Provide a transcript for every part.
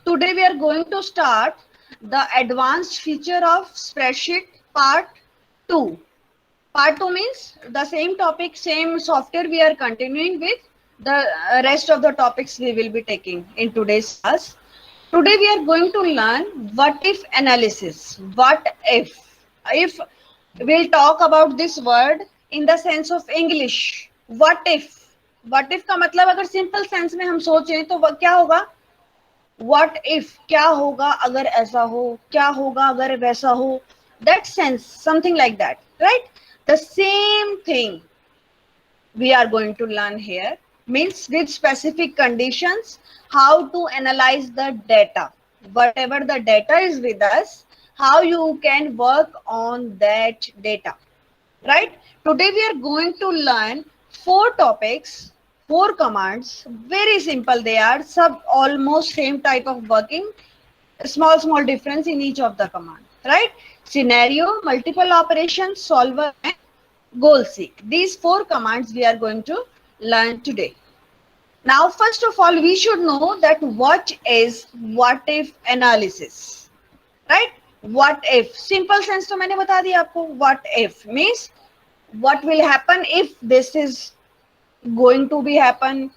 Today we are going to start the advanced feature of spreadsheet part 2. Part 2 means the same topic, same software we are continuing with. The rest of the topics we will be taking in today's class. Today we are going to learn what if analysis. What if? If we'll talk about this word in the sense of English. What if? What if का मतलब अगर simple sense में हम सोचें तो क्या होगा? What if? क्या होगा अगर ऐसा हो? क्या होगा अगर वैसा हो? That sense, something like that, right? The same thing we are going to learn here means with specific conditions how to analyze the data, whatever the data is with us, how you can work on that data, right? Today we are going to learn four topics, four commands. Very simple they are, sub almost same type of working, small difference in each of the command, right? Scenario, multiple operations, solver, and goal seek. These four commands we are going to learn today. Now, first of all, we should know that what is what if analysis, right? What if? Simple sense तो मैंने बता दिया आपको. What if means what will happen if this is going to be happen,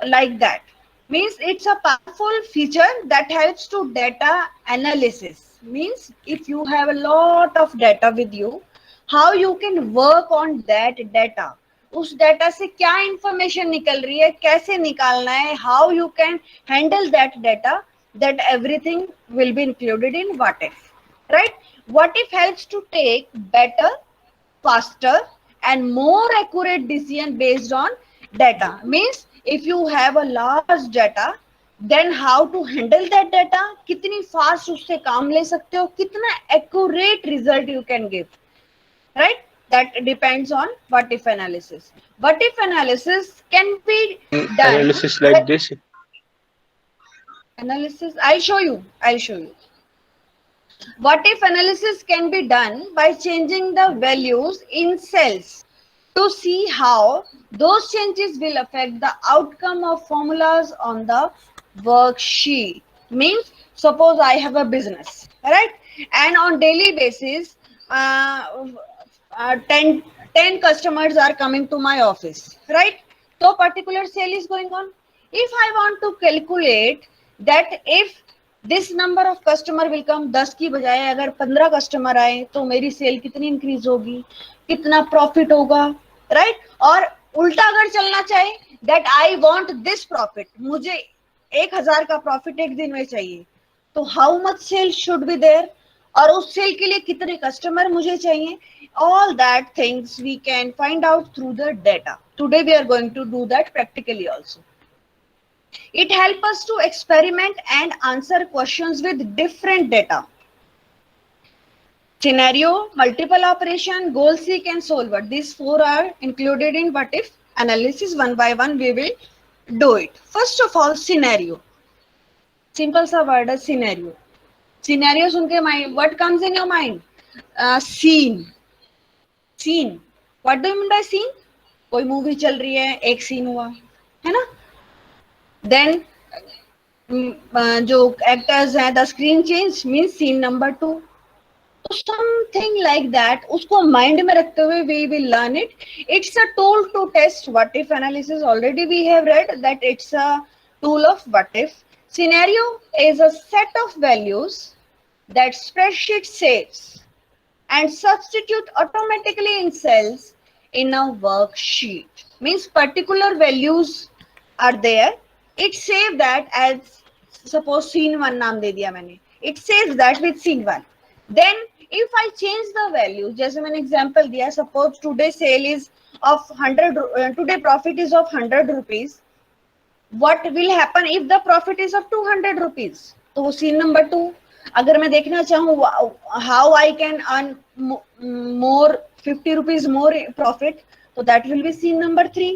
like that. Means it's a powerful feature that helps to data analysis. Means if you have a lot of data with you, how you can work on that data. उस data से क्या information निकल रही है, कैसे निकालना है, how you can handle that data, that everything will be included in what if, right? What if helps to take better, faster, and more accurate decision based on data. Means if you have a large data, then how to handle that data, कितनी fast उससे काम ले सकते हो, कितना accurate result you can give, right? That depends on what if analysis. What if analysis can be done. Analysis like this. Analysis, I'll show you. What if analysis can be done by changing the values in cells to see how those changes will affect the outcome of formulas on the worksheet. Means suppose I have a business, right? And on daily basis, uh, 10 customers are coming to my office, right? So particular sale is going on. If I want to calculate that if this number of customer will come, 10 की बजाय अगर 15 customer आए तो मेरी cell कितनी increase होगी, कितना profit होगा, राइट? और उल्टा अगर चलना चाहे that I want this profit, मुझे 1000 का प्रॉफिट एक दिन में चाहिए, तो how much sale should be there, और उस सेल के लिए कितने कस्टमर मुझे चाहिए. All that things we can find out through the data. Today we are going to do that practically also. It helps us to experiment and answer questions with different data. Scenario, multiple operation, goal seek, and solver. These four are included in what if analysis. One by one we will do it. First of all, scenario. Simple सा word है scenario. Scenario सुन के mind, what comes in your mind? Scene. Scene. What do you mean by scene? कोई movie चल रही है, एक scene हुआ, है ना? Then जो एक्टर्स हैं, the screen change means scene number 2. तो समथिंग लाइक दैट, उसको माइंड में रखते हुए we will learn it. It's a tool to test what if analysis. Already we have read that it's a tool of what if. Scenario is a set of values that spreadsheet saves and substitute automatically in cells in a worksheet. Means particular values are there. It saves that as suppose scene 1 नाम दे दिया मैंने. It saves that with scene 1. Then if I change the value, जैसे मैंने example दिया, suppose today sale is of 100, today profit is of 100 rupees. What will happen if the profit is of 200 rupees? तो वो scene number 2. अगर मैं देखना चाहूँ how I can earn more 50 rupees more profit, तो that will be scene number 3.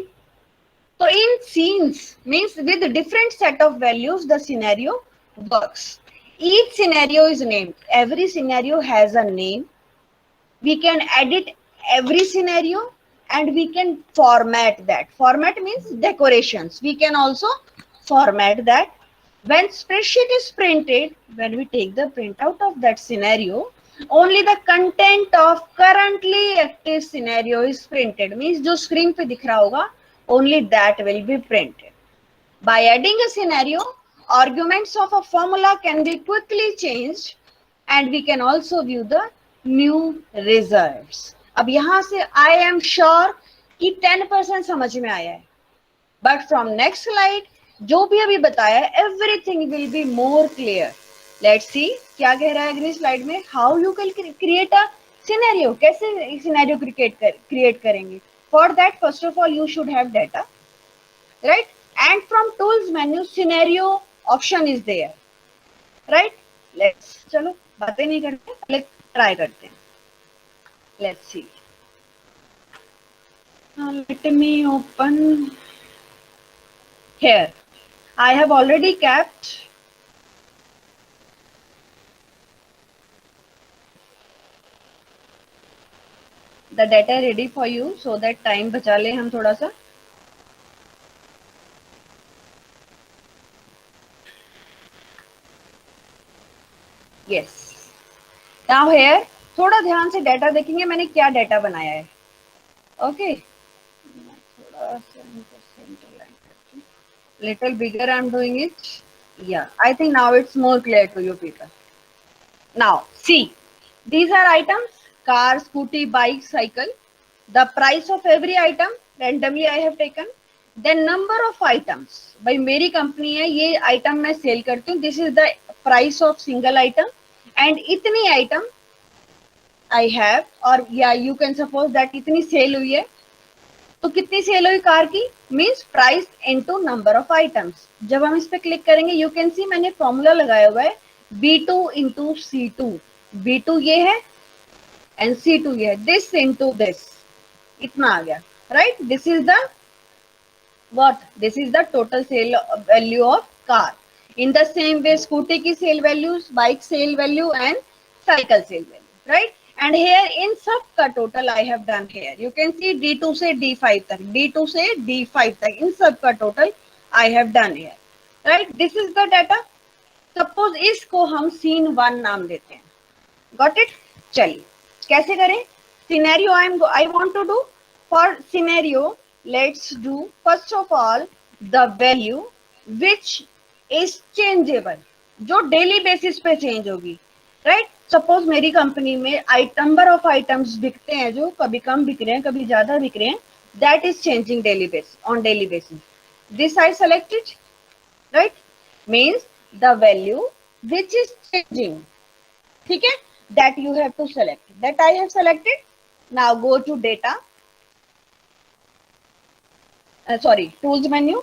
So in scenes means with different set of values the scenario works. Each scenario is named. Every scenario has a name. We can edit every scenario and we can format that. Format means decorations. We can also format that. When spreadsheet is printed, when we take the printout of that scenario, only the content of currently active scenario is printed. Means जो screen पे दिख रहा होगा, only that will be printed. By adding a scenario, arguments of a formula can be quickly changed and we can also view the new results. अब यहाँ से I am sure कि 10% समझ में आया है. But from next slide, जो भी अभी बताया है, everything will be more clear. Let's see क्या कह रहा है अगली स्लाइड में. How you can create a scenario. कैसे scenario create करेंगे? For that, first of all, you should have data, right? And from tools menu, scenario option is there, right? Let's चलो बातें नहीं करते, पहले try करते हैं. Let's see. Now let me open here. I have already kept the data ready for you so that time बचा ले हम थोड़ा सा. Yes. Now here थोड़ा ध्यान से डाटा देखेंगे मैंने क्या डाटा बनाया है. Okay. थोड़ा सा little bigger I'm doing it. Yeah, I think now it's more clear to you people. Now see, these are items: car, scooty, bike, cycle. The price of every item randomly I have taken. Then number of items. भाई मेरी company है, ये item मैं cell करती हूँ. This is the price of single item and इतनी item I have, और या यू कैन सपोज दैट इतनी सेल हुई है. तो कितनी सेल हुई कार की, means price into number of items. जब हम इस पे क्लिक करेंगे यू कैन सी मैंने फॉर्मूला लगाया हुआ है B2 इंटू C2. B2 ये है एंड C2 ये है. दिस इंटू दिस, इतना आ गया, right? This is the what? This is the total sale value of car. In the same way, scooty की sale values, bike sale value and cycle sale value, right? And here in सब का total I have done here. You can see D2 से D5 तक, D2 से D5 तक, इन सब का total I have done here, right? This is the data. Suppose इसको हम scene 1 नाम देते हैं. Got it? चलिए कैसे करें? Scenario I want to do. For scenario, let's do first of all the value which is changeable, जो daily basis पे चेंज होगी, राइट? सपोज मेरी कंपनी में नंबर ऑफ आइटम्स बिकते हैं जो कभी कम बिक रहे हैं कभी ज्यादा बिक रहे हैं, that is changing daily basis, on daily basis. This I selected, right? Means the value which is changing, ठीक है? That you have to select, that I have selected. Now go to data, tools menu,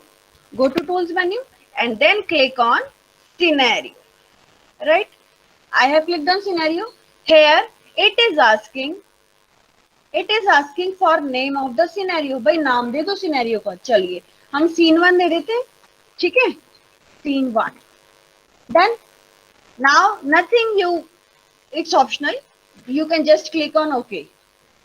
go to tools menu and then click on scenario, right? I have clicked on scenario. Here it is asking for name of the scenario. भाई नाम दे दो scenario का. चलिए हम scene 1 दे देते, ठीक है? scene 1. Then now nothing, it's optional, you can just click on OK.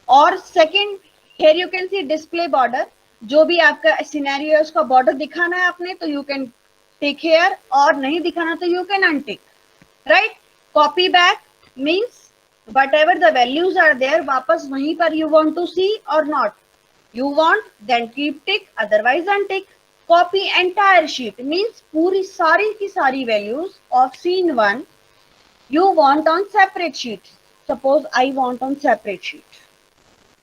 और second, here you can see display border. जो भी आपका सिनेरियो है उसका बॉर्डर दिखाना है आपने तो यू कैन टिक हियर, और नहीं दिखाना तो you can untick, right? Copy back means whatever the values are there, वापस वहीं पर यू वांट टू सी और not, you want then keep tick, otherwise untick. Copy entire sheet means पूरी सारी की सारी values of scene 1 you want on separate sheet. Suppose I want on separate sheet,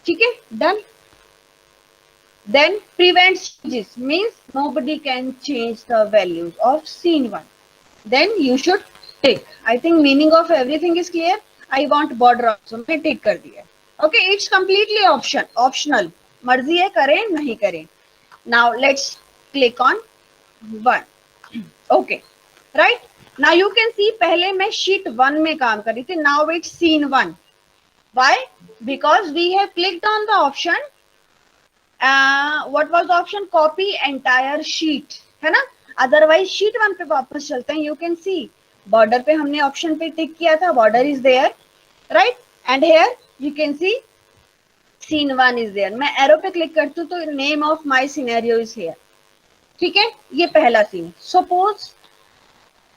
ठीक है? Done. Then prevent changes means nobody can change the values of scene 1. Then you should tick. I think meaning of everything is clear. I want border also, मैं tick कर दिया. Okay, it's completely optional. मर्जी है करें नहीं करें. Now let's click on 1. Okay, right? Now you can see पहले मैं sheet 1 में काम कर रही थी. Now it's scene 1. Why? Because we have clicked on the option. what was the option? Copy entire sheet, है ना? अदरवाइज शीट 1 पे वापस चलते हैं. यू कैन सी बॉर्डर पे हमने ऑप्शन पे टिक किया था, border is there, right? And here you can see scene 1 is there. मैं एरो पे क्लिक करती हूँ तो name of my scenario is here, ठीक है? ये पहला सीन. सपोज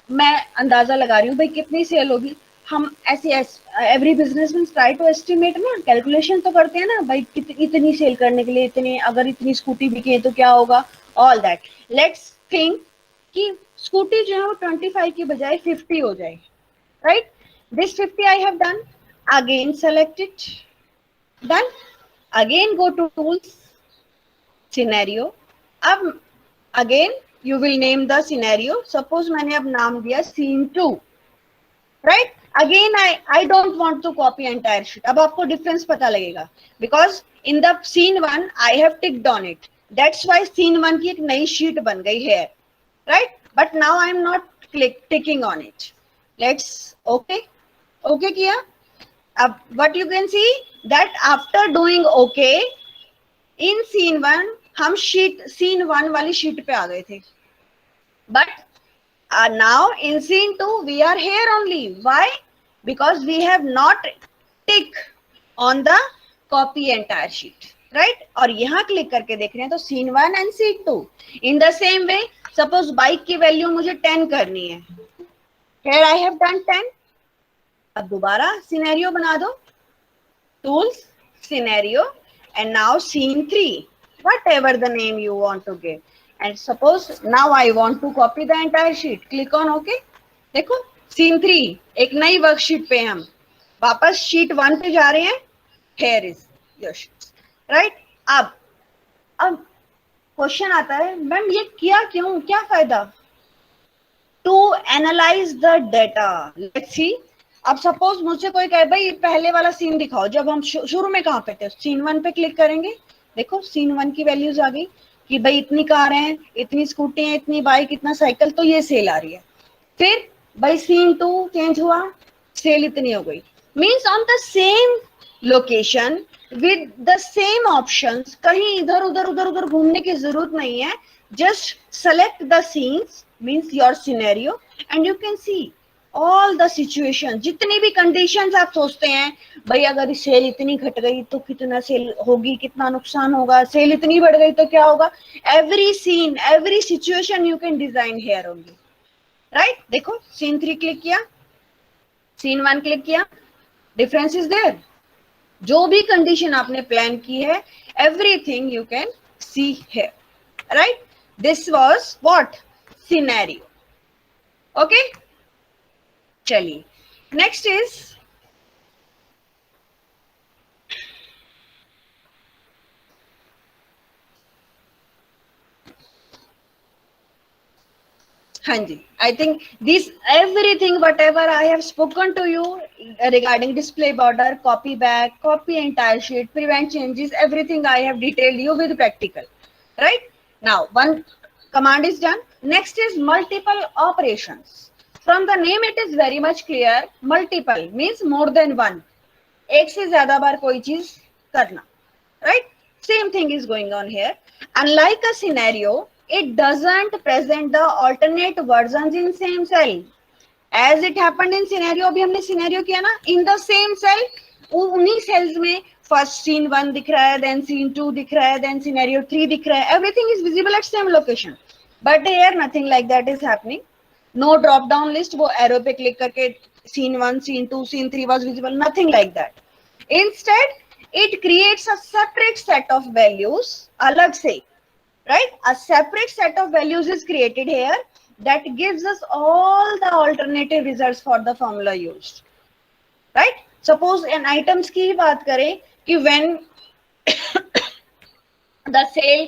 मैं अंदाजा लगा रही हूँ भाई कितनी सेल होगी, हम ऐसे एवरी बिजनेस में ट्राई टू एस्टिमेट ना, कैलकुलेशन तो करते हैं ना भाई इतनी सेल करने के लिए इतने, अगर इतनी स्कूटी बिके तो क्या होगा, ऑल दैट। लेट्स थिंक कि स्कूटी जो है वो 25 की बजाय 50 हो जाए, right? This 50 I have done, again select it, done, again go to tools, scenario. अब again you will name the scenario, suppose मैंने अब नाम दिया scene 2, right? Again I don't want to copy entire sheet. अब आपको difference पता लगेगा, because in the scene 1 I have ticked on it, that's why scene 1 की एक नई शीट बन गई है, right? But now I am not ticking on it, let's okay, okay किया। अब what you can see that after doing okay in scene 1 हम sheet scene 1 वाली शीट पे आ गए थे, but now in scene 2 we are here only. Why? Because we have not tick on the copy entire sheet, right? और यहाँ click करके देख रहे हैं तो scene 1 and scene 2 in the same way, suppose bike की वैल्यू मुझे 10 करनी है, here I have done 10। अब दोबारा सिनेरियो बना दो, tools, scenario, and now scene 3, whatever the name you want to give, and suppose now I want to copy the entire sheet, click on OK। देखो scene 3 एक नई worksheet पे हम वापस शीट 1 पे जा रहे हैं, here is your sheet, right? अब क्वेश्चन आता है, मैम ये किया क्यों, क्या फायदा? To analyze the data, let's see. अब सपोज मुझसे कोई कहे भाई पहले वाला सीन दिखाओ, जब हम शुरू में कहाँ पे थे, सीन 1 पे क्लिक करेंगे, देखो सीन 1 की वैल्यूज आ गई कि भाई इतनी कार हैं, इतनी स्कूटी है, इतनी बाइक, इतना साइकिल, तो ये सेल आ रही है। फिर भाई सीन 2 चेंज हुआ, सेल इतनी हो गई, means on the same location with the same options, कहीं इधर उधर उधर उधर घूमने की जरूरत नहीं है, just select the scenes means your scenario and you can see all the situations, जितनी भी कंडीशंस आप सोचते हैं भाई अगर सेल इतनी घट गई तो कितना सेल होगी, कितना नुकसान होगा, सेल इतनी बढ़ गई तो क्या होगा, every scene every situation you can design here only, right? देखो सीन 3 क्लिक किया, सीन 1 क्लिक किया, डिफरेंस इज देयर। जो भी कंडीशन आपने प्लान की है, everything you can see here, right? This was what? Scenario. Okay? चलिए, next is हाँ जी, I think this everything whatever I have spoken to you regarding display border, copy back, copy entire sheet, prevent changes, everything I have detailed you with practical, right? Now one command is done. Next is multiple operations. From the name it is very much clear, multiple means more than one, एक से ज्यादा बार कोई चीज करना, right? Same thing is going on here. Unlike a scenario, it doesn't present the alternate versions in same cell as it happened in scenario। अभी हमने scenario किया ना, in the same cell, उन्हीं cells में first scene 1 दिख रहा है, then scene 2 दिख रहा है, then scenario 3 दिख रहा है, everything is visible at same location, but here nothing like that is happening। no drop down list, वो arrow पे click करके scene 1 scene 2 scene 3 was visible, nothing like that। instead it creates a separate set of values अलग से, right? A separate set of values is created here that gives us all the alternative results for the formula used, right? Suppose an items की ही बात करें कि when the sale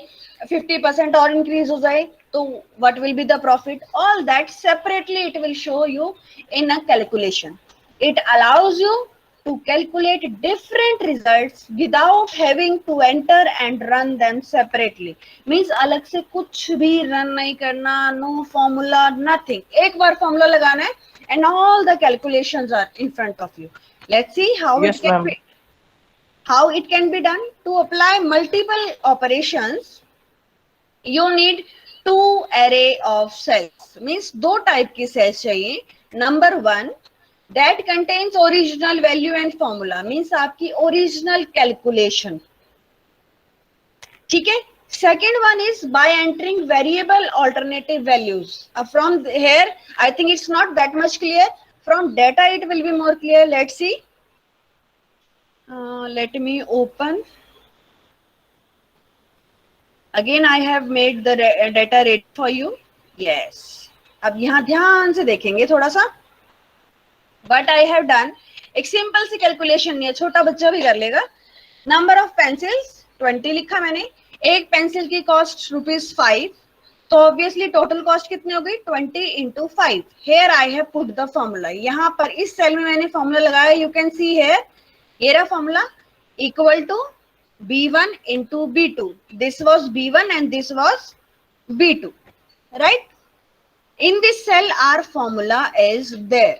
50% और increase हो जाए तो what will be the profit, all that separately it will show you in a calculation। it allows you to calculate different results without having to enter and run them separately, means अलग से कुछ भी run नहीं करना, no formula, nothing, एक बार formula लगाना है and all the calculations are in front of you। let's see how Yes, ma'am. how it can be done। to apply multiple operations you need two array of cells, means दो type की cells चाहिए। number 1 that contains original value and formula, means आपकी original calculation, ठीक है? Second one is by entering variable alternative values. From here I think it's not that much clear. From data it will be more clear. Let's see. Let me open again. I have made the data ready for you. Yes, अब यहाँ ध्यान से देखेंगे थोड़ा सा. But I have done एक simple सी calculation नहीं है, छोटा बच्चा भी कर लेगा. नंबर ऑफ पेंसिल्स 20 लिखा मैंने. एक पेंसिल की कॉस्ट ₹5, तो ऑब्वियसली टोटल कॉस्ट कितनी हो गई 20 into 5. Here I have put the formula. यहाँ पर इस सेल में मैंने फॉर्मूला लगाया. यू कैन सी हेयर, ये रहा formula, equal to B1 into B2. This was B1 and this was B2, right? In this cell our formula is there,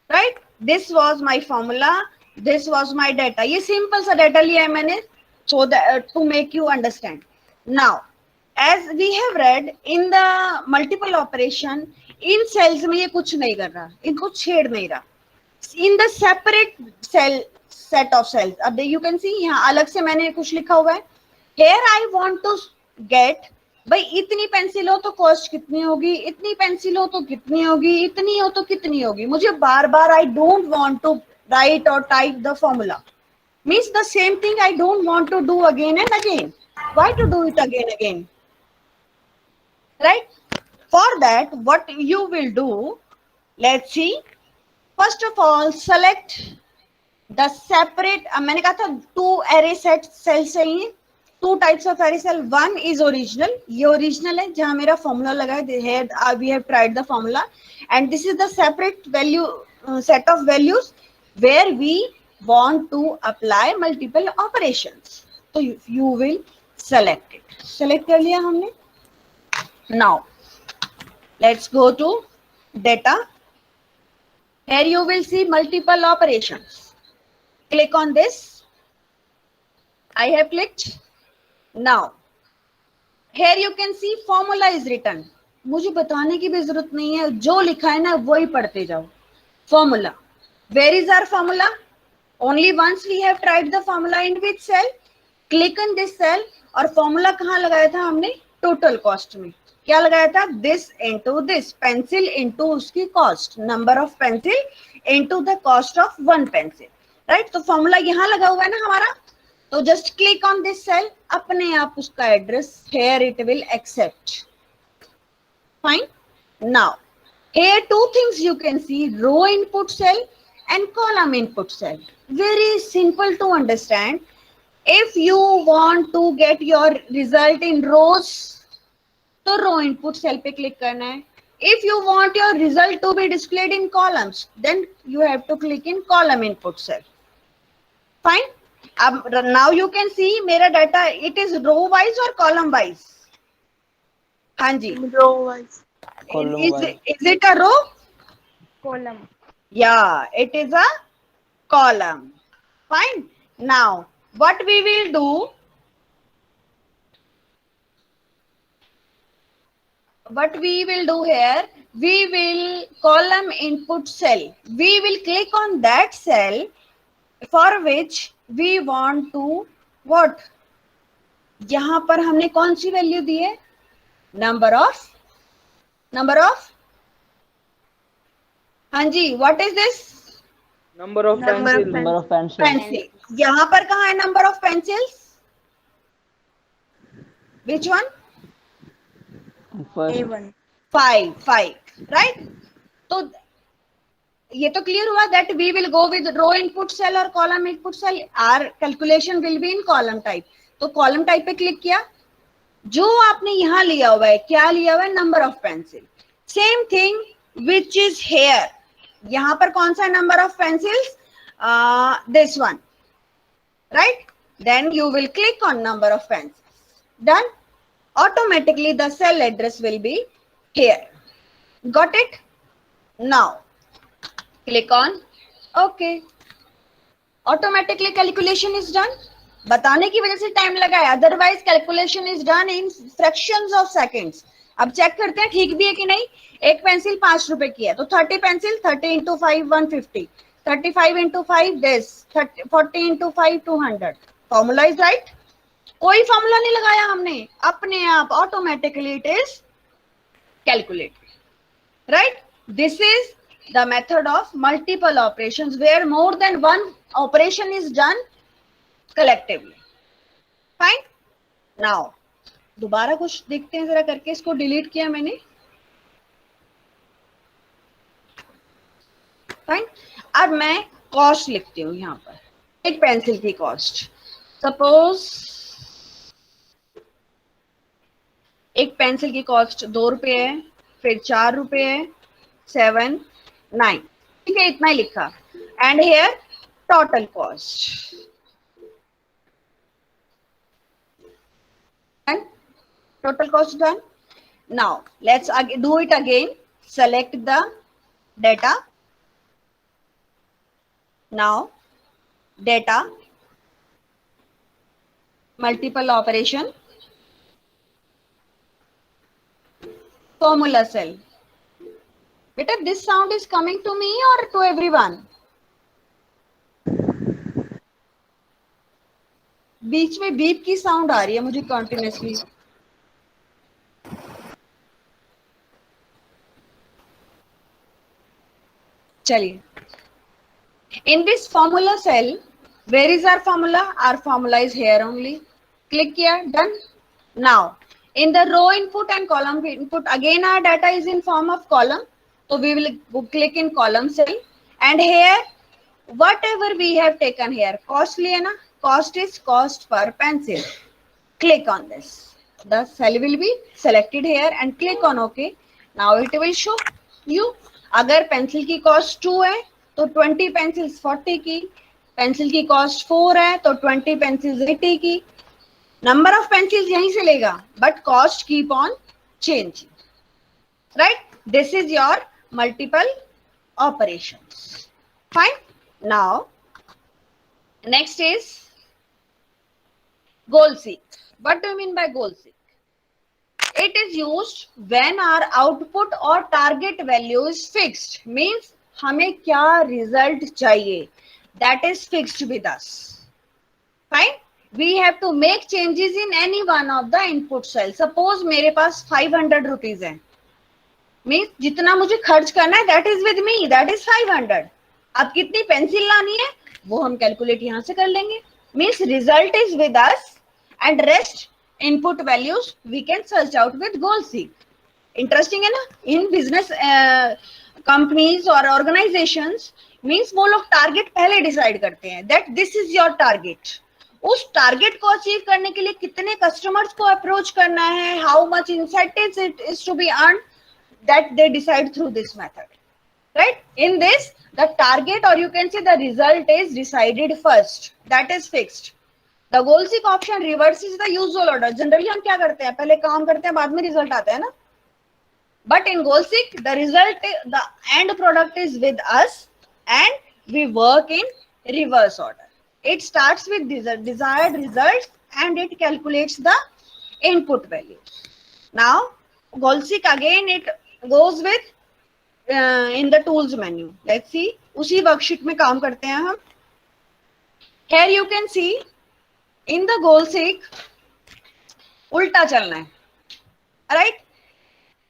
right? This was my formula, this was my data. ये simple सा data लिया है मैंने so that to make you understand. Now as we have read in the multiple operation, in cells में ये कुछ नहीं कर रहा, इनको छेड़ नहीं रहा. In the separate cell set of cells, अब you can see यहाँ अलग से मैंने कुछ लिखा हुआ है. Here I want to get भाई इतनी पेंसिल हो तो कॉस्ट कितनी होगी, इतनी पेंसिल हो तो कितनी होगी, इतनी हो तो कितनी होगी. मुझे बार बार I don't want to write और type the formula. Means the same thing I don't want to do again and again. Why to do it again again, right? For that what you will do, let's see. First of all select the separate. मैंने कहा था 2 array set cells चाहिए. 2 types of array cell. One is original. ये original है जहाँ मेरा formula लगा है. Here we have tried the formula, and this is the separate value set of values where we want to apply multiple operations. So you will select it. Select कर लिया हमने. Now let's go to data. Here you will see multiple operations. Click on this. I have clicked. Now here you can see formula is written. मुझे बताने की भी जरूरत नहीं है, जो लिखा है ना वही पढ़ते जाओ. Formula. Where is our formula? Only once we have tried the formula. in which cell? Click on this cell. और formula कहाँ लगाया था हमने? Total cost में. क्या लगाया था? This into this. Pencil into उसकी cost. Number of pencil into the cost of one pencil. Right? तो formula यहाँ लगा हुआ है ना हमारा. तो just click on this cell. अपने आप उसका address here it will accept. Fine. Now here 2 things you can see: row input cell and column input cell. Very simple to understand. If you want to get your result in rows, तो row input cell पे click करना है. If you want your result to be displayed in columns, then you have to click in column input cell. Fine. अब now you can see मेरा data it is row wise or column wise. हाँ जी, row wise. Is it a row? Column. Yeah, it is a column. Fine. Now what we will do, here, we will column input cell. We will click on that cell for which we want to what? यहां पर हमने कौन सी value दी है? Number of हाँ जी, what is this? Number of pencil. यहाँ पर कहाँ है number of pencils? Which one? A1. 5, right? तो ये तो क्लियर हुआ that we will go with row input cell और column input cell. Our calculation will be in column type. तो कॉलम टाइप पे क्लिक किया. जो आपने यहाँ लिया हुआ है, क्या लिया हुआ है? Number of pencil. Same thing which is here. यहाँ पर कौन सा number of pencils? This one, right? Then you will click on number of pencils. Done. Automatically the cell address will be here. Got it? Now click on OK. Automatically calculation is done. बताने की वजह से time लगा है, otherwise calculation is done in fractions of seconds. अब check करते हैं ठीक भी है कि नहीं. एक पेंसिल 5 रुपए की है, तो 30 pencil 30 into 5 150, 35 into 5 this, 40 into 5 200. Formula is right. कोई फॉर्मूला नहीं लगाया हमने, अपने आप automatically it is calculated, right? This is the method of multiple operations where more than one operation is done collectively. Fine, now दोबारा कुछ देखते हैं जरा करके, इसको डिलीट किया मैंने। फाइन, अब मैं कॉस्ट लिखती हूँ यहाँ पर, एक पेंसिल की कॉस्ट। सपोज एक पेंसिल की कॉस्ट 2 रुपये है, फिर 4 रुपये है, 7, 9, ठीक है, इतना ही लिखा। And here total cost, and total cost done. Now let's do it again. Select the data. Now data, multiple operation, formula cell. Beta, this sound is coming to me or to everyone? बीच में beep की sound आ रही है मुझे continuously. चलिए, in this formula cell, where is our formula? Our formula is here only. Click here, done. Now in the row input and column input, again our data is in form of column, so we will click in column cell, and here whatever we have taken here, cost liya na, cost is cost per pencil. Click on this, the cell will be selected here and click on OK. Now it will show you, अगर pencil की cost 2 है तो 20 pencils 40 की, pencil की cost 4 है तो 20 pencils 80 की। Number of pencils यहीं से लेगा, but cost keep on changing, right? This is your multiple operations. Fine, now next is goal seek. What do you mean by goal seek? It is used when our output or target value is fixed. Means हमें क्या result चाहिए, that is fixed with us. Fine. We have to make changes in any one of the input cell. Suppose मेरे पास 500 rupees है, means जितना मुझे खर्च करना है that is with me, that is 500. अब कितनी पेंसिल लानी है वो हम कैलकुलेट यहाँ से कर लेंगे। Means result is with us and rest input values we can search out with goal seek. Interesting है ना? In business companies और organizations, means वो लोग टारगेट पहले डिसाइड करते हैं that this is your target. उस टारगेट को अचीव करने के लिए कितने कस्टमर्स को अप्रोच करना है, how much incentives it is to be earned, that they decide through this method, right? In this, the target or you can say the result is decided first, that is fixed. The goal seek option reverses the usual order. Generally हम क्या करते हैं, पहले काम करते हैं बाद में रिजल्ट आता है ना, but in goal seek the result, the end product is with us and we work in reverse order. It starts with desired results and it calculates the input value. Now goal seek again it goes with in the tools menu. Let's see, उसी worksheet में काम करते हैं हम। Here you can see in the goal seek उल्टा चलना है, right?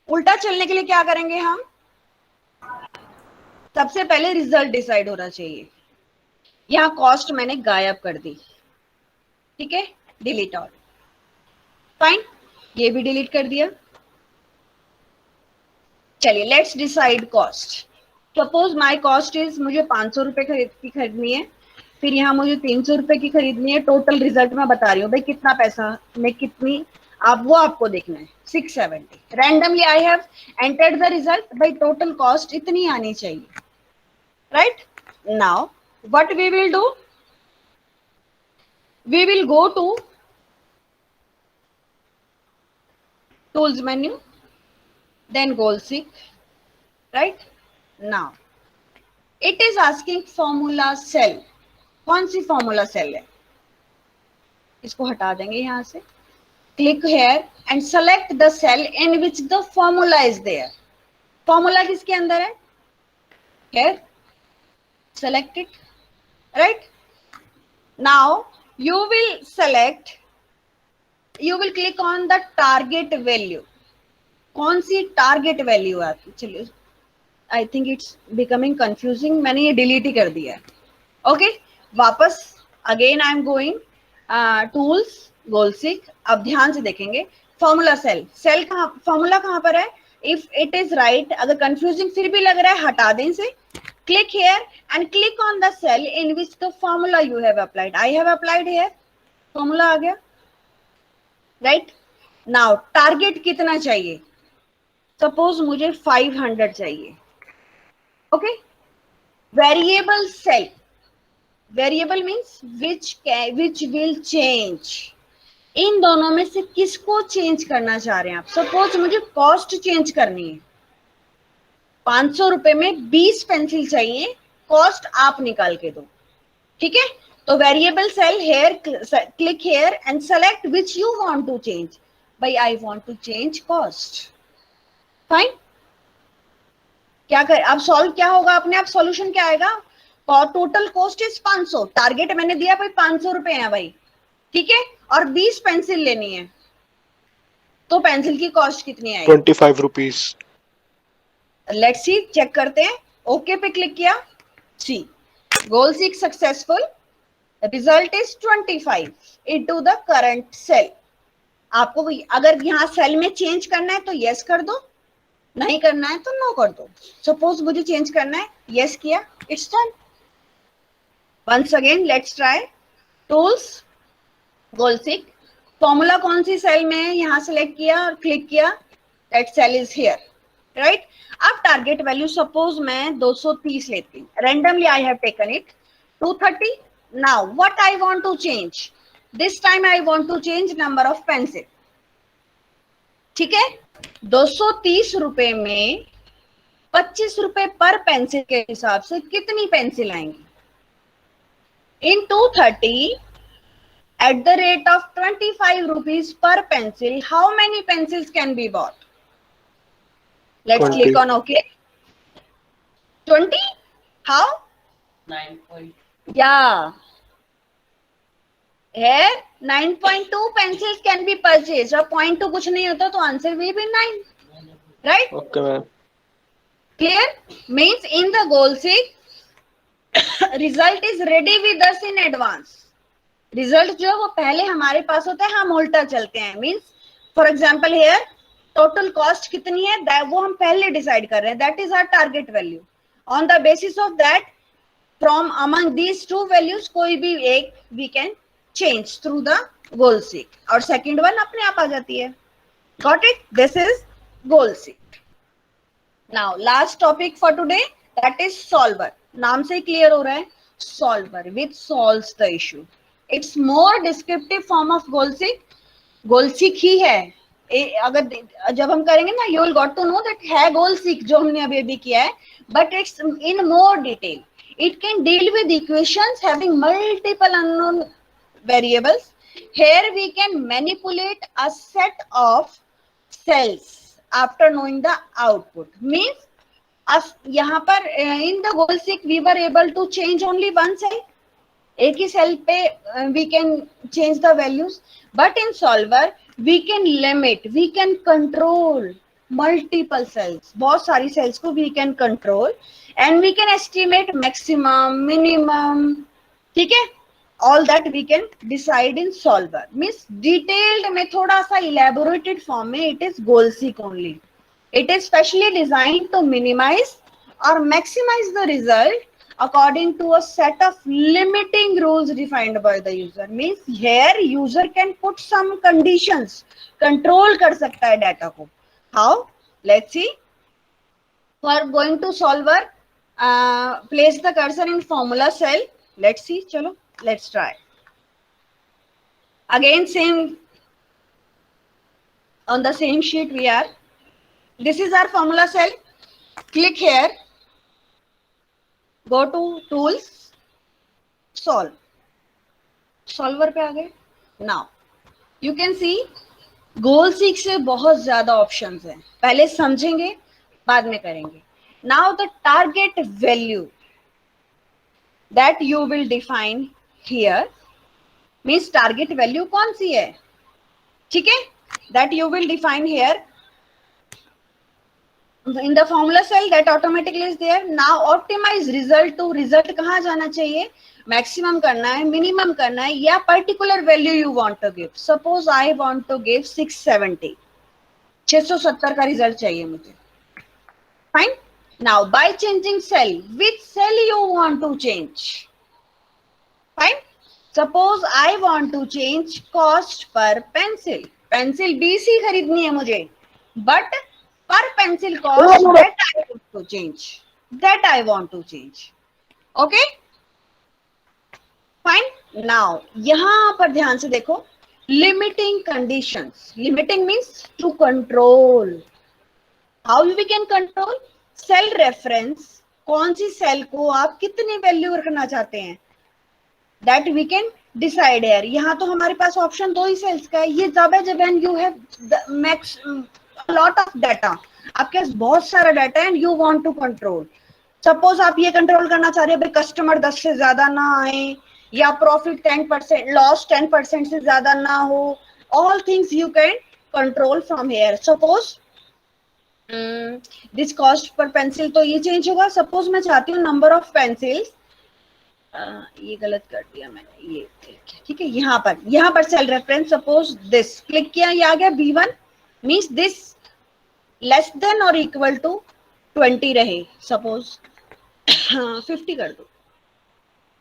उल्टा चलने के लिए क्या करेंगे हम, सबसे पहले रिजल्ट डिसाइड होना चाहिए। यहाँ कॉस्ट मैंने गायब कर दी, ठीक है, डिलीट ऑल। फाइन, ये भी डिलीट कर दिया। चलिए let's decide cost. Suppose my cost is, मुझे 500 रुपए की खरीदनी है, फिर यहाँ मुझे 300 रुपए की खरीदनी है। टोटल रिजल्ट मैं बता रही हूँ भाई कितना पैसा में कितनी, आप वो आपको देखना है 670। Randomly I have entered the result, भाई टोटल कॉस्ट इतनी आनी चाहिए, right? Now what we will do, we will go to tools menu, then goal seek, right? Now it is asking formula cell, कौन सी formula cell है, इसको हटा देंगे यहाँ से। Click here and select the cell in which the formula is there. Formula किसके अंदर है, here, select it, right? Now you will select you will click on the target value. कौन सी टारगेट वैल्यू है? चलिए, I think it's becoming confusing, मैंने ये delete ही कर दिया है. ओके, वापस again I am going tools, goal seek. अब ध्यान से देखेंगे फॉर्मूला सेल. सेल कहाँ, फॉर्मूला कहाँ पर है? इफ इट इज राइट, अगर कंफ्यूजिंग फिर भी लग रहा है हटा दें इसे. Click here and click on the cell in which the formula you have applied. I have applied here, formula आ गया. राइट नाउ टारगेट कितना चाहिए? सपोज मुझे 500 चाहिए. Okay, variable cell, variable means which will change. इन दोनों में से किसको चेंज करना चाह रहे हैं आप? सपोज मुझे कॉस्ट चेंज करनी है. 500 रुपए में 20 पेंसिल चाहिए, कॉस्ट आप निकाल के दो. ठीक है, तो variable cell here, click here and select which you want to change. भाई I want to change cost. Fine, क्या कर, अब सॉल्व क्या होगा अपने आप? सॉल्यूशन क्या आएगा? टोटल कॉस्ट इज 500, टारगेट मैंने दिया भाई 500 रुपए है भाई. ठीक है, और 20 पेंसिल लेनी है, तो पेंसिल की कॉस्ट कितनी आएगी? 25 रुपीज. लेट्स सी, चेक करते हैं. ओके पे क्लिक किया, see goal seek successful, result is 25 into the current cell. आपको अगर यहाँ सेल में चेंज करना है तो यस कर दो, नहीं करना है तो नो कर दो. सपोज मुझे चेंज करना है, यस किया, it's done. Once again let's try. Tools, goal seek, formula कौन सी सेल में है, यहां सेलेक्ट किया और क्लिक किया, that cell is here. Right, अब टारगेट वैल्यू सपोज मैं 230 लेती हूँ, randomly I have taken it 230. Now what I want to change? This time I want to change number of pencil. ठीक है, 230 रुपए में 25 रुपए पर पेंसिल के हिसाब से कितनी पेंसिल आएंगी? इन 230 at the rate of 25 rupees per pencil, how many pencils can be bought? Let's 20. click on OK. 20? How? 9. Yeah. Here 9.2 pencils can be purchased. और 0.2 कुछ नहीं होता तो answer will be 9. Right? Okay ma'am. Clear? Means in the goal seek, result is ready with us in advance. Result जो है वो पहले हमारे पास होता है, हम उल्टा चलते हैं. Means for example here total cost कितनी है वो हम पहले डिसाइड कर रहे हैं, that is our target value. On the basis of that from among these two values कोई भी एक we can change through the goal seek, और सेकंड वन अपने आप आ जाती है. Got it? This is goal seek. Now last topic for today, that is solver. नाम से ही क्लियर हो रहा है, solver which solves the issue. It's more descriptive form of goal seek. Goal seek ही है. अगर जब हम करेंगे ना, you will got to know that है गोल सीक जो हमने अभी अभी किया है, but it's in more detail. It can deal with equations having multiple unknown variables. Here we can manipulate a set of cells after knowing the output. Means यहाँ पर in the goal seek we were able to change only one cell. एक ही cell पे we can change the values, but in solver we can limit, we can control multiple cells. बहुत सारी cells को we can control and we can estimate maximum, minimum. ठीक है, all that we can decide in solver. Means detailed में, थोड़ा सा elaborated form में it is goal seek only. It is specially designed to minimise or maximize the result according to a set of limiting rules defined by the user. Means here user can put some conditions, control कर सकता है data को. How? Let's see. For going to solver, place the cursor in formula cell. Let's see. चलो, let's try. Again same, on the same sheet we are. This is our formula cell. Click here. Go to tools, solve. Solver पे आ गए. Now you can see goal seek से बहुत ज्यादा options हैं. पहले समझेंगे, बाद में करेंगे. Now the target value that you will define here means target value कौन सी है? ठीक है, that you will define here in the formula cell, that automatically is there. Now optimize result to result कहाँ जाना चाहिए, मैक्सिमम करना है, minimum करना है, या particular value you want to give. Suppose I want to give 670, 670 का result चाहिए मुझे. Fine. Now by changing cell, which cell you want to change? Fine. Suppose I want to change cost per pencil. Pencil BC खरीदनी है मुझे, but per pencil cost that I want to change. That I want to change. Okay? Fine. Now यहाँ पर ध्यान से देखो, limiting conditions. Limiting means to control. How we can control? Cell reference. कौन सी सेल को आप कितनी वैल्यू रखना चाहते हैं, that we can decide here. यहाँ तो हमारे पास ऑप्शन दो ही सेल्स का है. ये जब है जब and you have max lot of data, आपके पास बहुत सारा डाटा है and you want to control. Suppose आप ये कंट्रोल करना चाह रहे हैं भाई कस्टमर 10 से ज्यादा ना आए, या प्रॉफिट 10%, लॉस 10% से ज्यादा ना हो. All things you can control from here. Suppose this cost per pencil, तो ये चेंज होगा. सपोज मैं चाहती हूँ नंबर ऑफ पेंसिल्स, ये गलत कर दिया मैंने, ये ठीक है. यहाँ पर cell reference, suppose this click किया, ये आ गया B1, means this less than और इक्वल टू 20 रहे. सपोज 50 कर दो.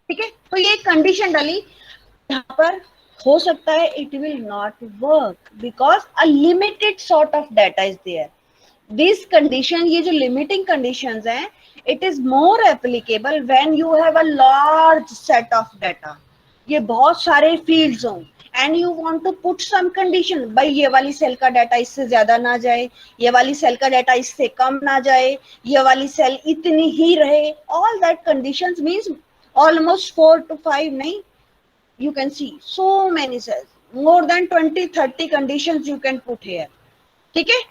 ठीक है, तो ये कंडीशन डाली. यहाँ पर हो सकता है it will not work because a limited sort of data is there. This condition, ये जो लिमिटिंग कंडीशंस हैं, it is more applicable when you have a large set of data. ये बहुत सारे fields हों and you want to put some condition. भाई ये वाली सेल का डाटा इससे ज्यादा ना जाए, ये वाली सेल का डाटा इससे कम ना जाए, ये वाली सेल इतनी ही रहे. All that conditions means almost 4 to 5 नहीं, you can see so many cells, more than 20-30 conditions you can put here. ठीक है,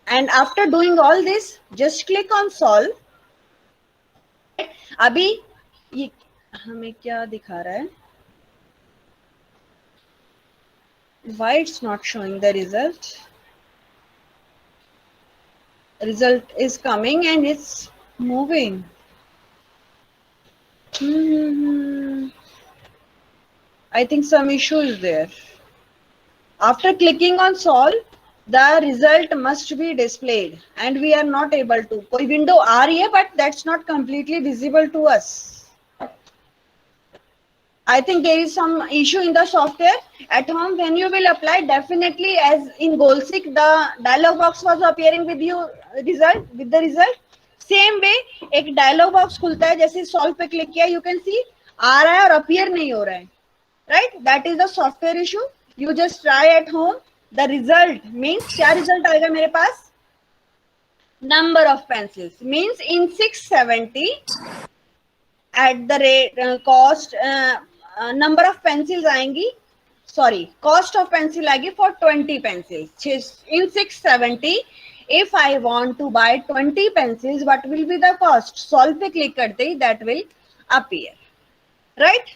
and after doing all this just click on solve. अभी ये हमें क्या दिखा रहा है, why it's not showing the result? Result is coming and it's moving. I think some issue is there. After clicking on solve, the result must be displayed and we are not able to. कोई window आ रही है but that's not completely visible to us. I think there is some issue in the software. At home when you will apply, definitely as in Goalseek the dialog box was appearing with you result, with the result. Same way एक dialog box खुलता है, जैसे solve पे click किया you can see आ रहा है और appear नहीं हो रहा है. Right? That is the software issue. You just try at home. The result means क्या result आएगा मेरे पास, number of pencils means in 670 at the rate cost number of pencils आएंगी, sorry cost of pencil आएगी for 20 pencils. In 670 if I want to buy 20 pencils, what will be the cost? Solve पे click करते ही that will appear. Right?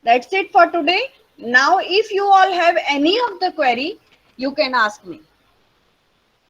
That's it for today. Now if you all have any of the query, you can ask me.